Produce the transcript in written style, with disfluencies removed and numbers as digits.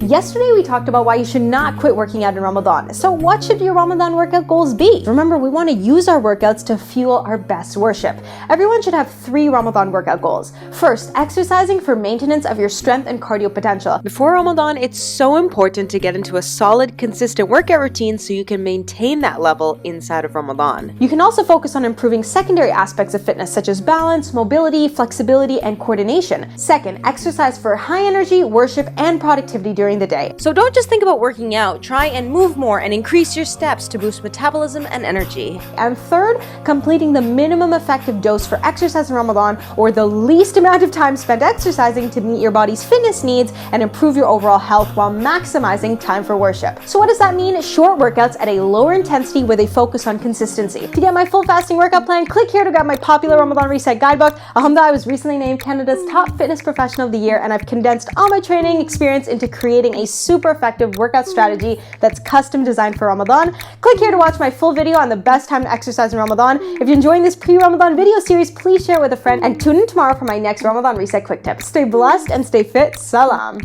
Yesterday we talked about why you should not quit working out in Ramadan. So what should your Ramadan workout goals be? Remember, we want to use our workouts to fuel our best worship. Everyone should have 3 Ramadan workout goals. First, exercising for maintenance of your strength and cardio potential. Before Ramadan, it's so important to get into a solid, consistent workout routine so you can maintain that level inside of Ramadan. You can also focus on improving secondary aspects of fitness such as balance, mobility, flexibility, and coordination. Second, exercise for high energy, worship, and productivity during the day. So don't just think about working out, try and move more and increase your steps to boost metabolism and energy. And third, completing the minimum effective dose for exercise in Ramadan, or the least amount of time spent exercising to meet your body's fitness needs and improve your overall health while maximizing time for worship. So what does that mean? Short workouts at a lower intensity where they focus on consistency. To get my full fasting workout plan, click here to grab my popular Ramadan Reset guidebook. Alhamdulillah, I was recently named Canada's top fitness professional of the year, and I've condensed all my training experience into creating a super effective workout strategy that's custom designed for Ramadan. Click here to watch my full video on the best time to exercise in Ramadan. If you're enjoying this pre-Ramadan video series, please share it with a friend and tune in tomorrow for my next Ramadan Reset quick tip. Stay blessed and stay fit. Salam.